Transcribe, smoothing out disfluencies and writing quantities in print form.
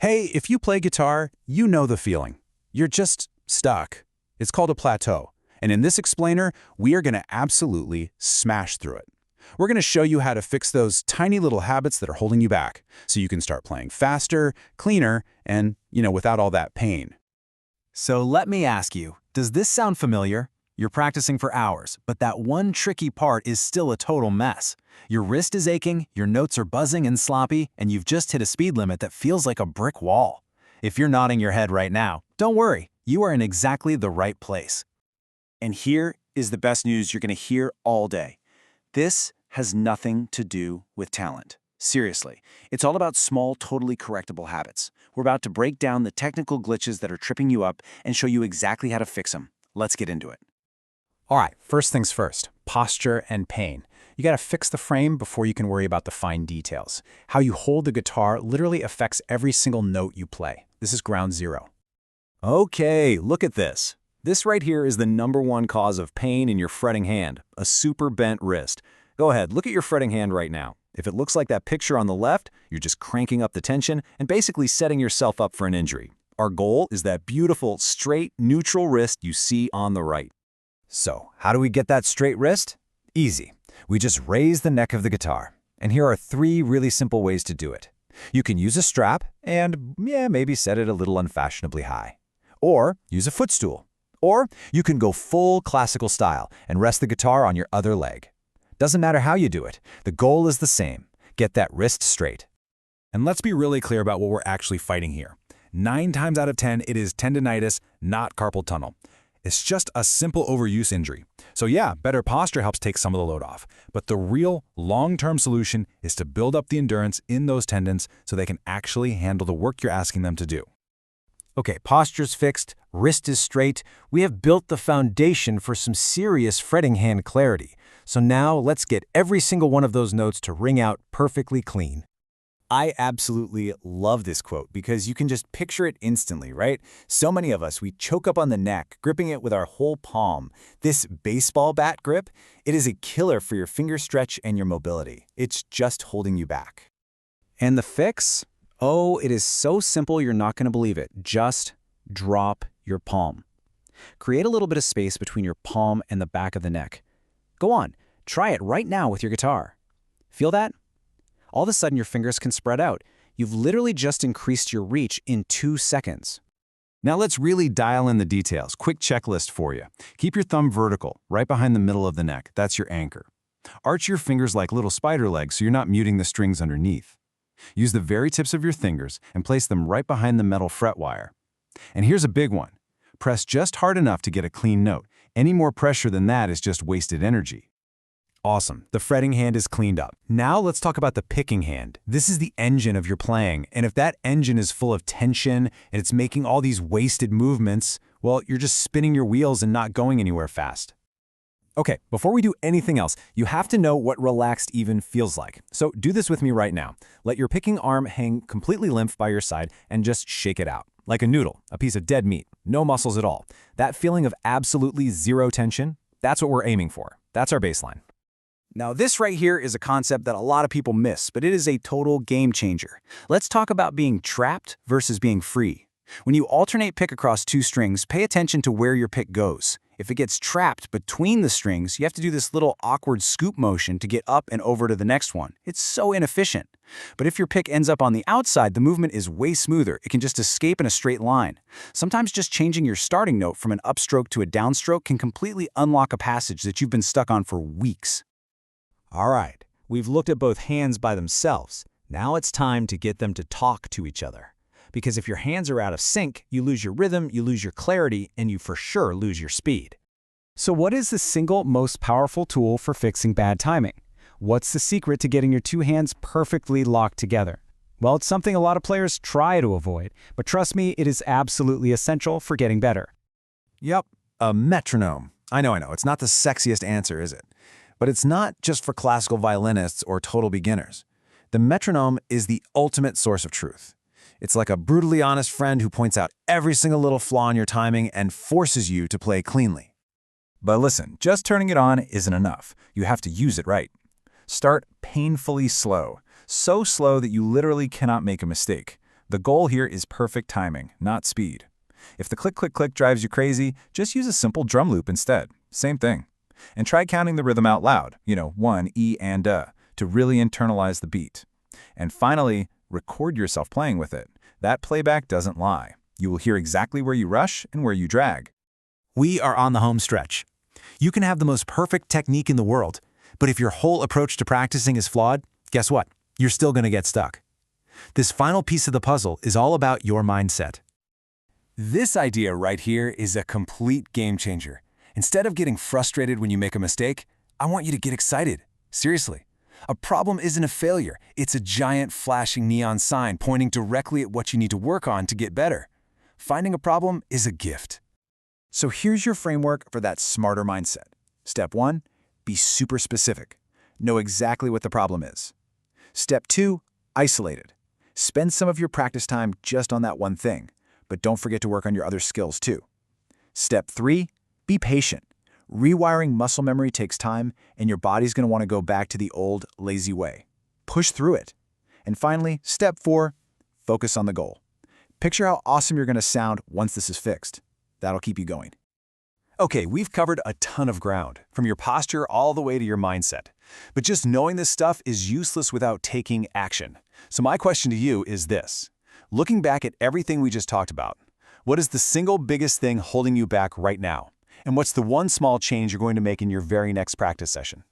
Hey, if you play guitar, you know the feeling. You're just stuck. It's called a plateau. And in this explainer, we are going to absolutely smash through it. We're going to show you how to fix those tiny little habits that are holding you back, so you can start playing faster, cleaner, and, without all that pain. So let me ask you, does this sound familiar? You're practicing for hours, but that one tricky part is still a total mess. Your wrist is aching, your notes are buzzing and sloppy, and you've just hit a speed limit that feels like a brick wall. If you're nodding your head right now, don't worry, you are in exactly the right place. And here is the best news you're going to hear all day. This has nothing to do with talent. Seriously, it's all about small, totally correctable habits. We're about to break down the technical glitches that are tripping you up and show you exactly how to fix them. Let's get into it. All right, first things first, posture and pain. You gotta fix the frame before you can worry about the fine details. How you hold the guitar literally affects every single note you play. This is ground zero. Okay, look at this. This right here is the #1 cause of pain in your fretting hand, a super bent wrist. Go ahead, look at your fretting hand right now. If it looks like that picture on the left, you're just cranking up the tension and basically setting yourself up for an injury. Our goal is that beautiful, straight, neutral wrist you see on the right. So, how do we get that straight wrist? Easy. We just raise the neck of the guitar. And here are 3 really simple ways to do it. You can use a strap and, maybe set it a little unfashionably high. Or use a footstool. Or you can go full classical style and rest the guitar on your other leg. Doesn't matter how you do it. The goal is the same. Get that wrist straight. And let's be really clear about what we're actually fighting here. 9 times out of 10, it is tendinitis, not carpal tunnel. It's just a simple overuse injury. So yeah, better posture helps take some of the load off. But the real long-term solution is to build up the endurance in those tendons so they can actually handle the work you're asking them to do. Okay, posture's fixed, wrist is straight. We have built the foundation for some serious fretting hand clarity. So now let's get every single one of those notes to ring out perfectly clean. I absolutely love this quote because you can just picture it instantly, right? So many of us, we choke up on the neck, gripping it with our whole palm. This baseball bat grip, it is a killer for your finger stretch and your mobility. It's just holding you back. And the fix? Oh, it is so simple you're not going to believe it. Just drop your palm. Create a little bit of space between your palm and the back of the neck. Go on, try it right now with your guitar. Feel that? All of a sudden your fingers can spread out. You've literally just increased your reach in 2 seconds. Now let's really dial in the details. Quick checklist for you. Keep your thumb vertical, right behind the middle of the neck. That's your anchor. Arch your fingers like little spider legs so you're not muting the strings underneath. Use the very tips of your fingers and place them right behind the metal fret wire. And here's a big one. Press just hard enough to get a clean note. Any more pressure than that is just wasted energy. Awesome. The fretting hand is cleaned up. Now let's talk about the picking hand. This is the engine of your playing, and if that engine is full of tension and it's making all these wasted movements, well, you're just spinning your wheels and not going anywhere fast. Okay, before we do anything else, you have to know what relaxed even feels like. So do this with me right now. Let your picking arm hang completely limp by your side and just shake it out. Like a noodle, a piece of dead meat, no muscles at all. That feeling of absolutely zero tension, that's what we're aiming for. That's our baseline. Now, this right here is a concept that a lot of people miss, but it is a total game changer. Let's talk about being trapped versus being free. When you alternate pick across 2 strings, pay attention to where your pick goes. If it gets trapped between the strings, you have to do this little awkward scoop motion to get up and over to the next one. It's so inefficient. But if your pick ends up on the outside, the movement is way smoother. It can just escape in a straight line. Sometimes just changing your starting note from an upstroke to a downstroke can completely unlock a passage that you've been stuck on for weeks. All right, we've looked at both hands by themselves. Now it's time to get them to talk to each other. Because if your hands are out of sync, you lose your rhythm, you lose your clarity, and you for sure lose your speed. So what is the single most powerful tool for fixing bad timing? What's the secret to getting your 2 hands perfectly locked together? Well, it's something a lot of players try to avoid, but trust me, it is absolutely essential for getting better. Yep, a metronome. I know, it's not the sexiest answer, is it? But it's not just for classical violinists or total beginners. The metronome is the ultimate source of truth. It's like a brutally honest friend who points out every single little flaw in your timing and forces you to play cleanly. But listen, just turning it on isn't enough. You have to use it right. Start painfully slow, so slow that you literally cannot make a mistake. The goal here is perfect timing, not speed. If the click, click, click drives you crazy, just use a simple drum loop instead. Same thing. And try counting the rhythm out loud, 1, E, and, to really internalize the beat. And finally, record yourself playing with it. That playback doesn't lie. You will hear exactly where you rush and where you drag. We are on the home stretch. You can have the most perfect technique in the world, but if your whole approach to practicing is flawed, guess what? You're still going to get stuck. This final piece of the puzzle is all about your mindset. This idea right here is a complete game changer. Instead of getting frustrated when you make a mistake, I want you to get excited. Seriously. A problem isn't a failure. It's a giant flashing neon sign pointing directly at what you need to work on to get better. Finding a problem is a gift. So here's your framework for that smarter mindset. Step 1, be super specific. Know exactly what the problem is. Step 2, isolate it. Spend some of your practice time just on that one thing, but don't forget to work on your other skills too. Step 3, be patient. Rewiring muscle memory takes time, and your body's going to want to go back to the old, lazy way. Push through it. And finally, step 4, focus on the goal. Picture how awesome you're going to sound once this is fixed. That'll keep you going. Okay, we've covered a ton of ground, from your posture all the way to your mindset. But just knowing this stuff is useless without taking action. So my question to you is this. Looking back at everything we just talked about, what is the single biggest thing holding you back right now? And what's the one small change you're going to make in your very next practice session?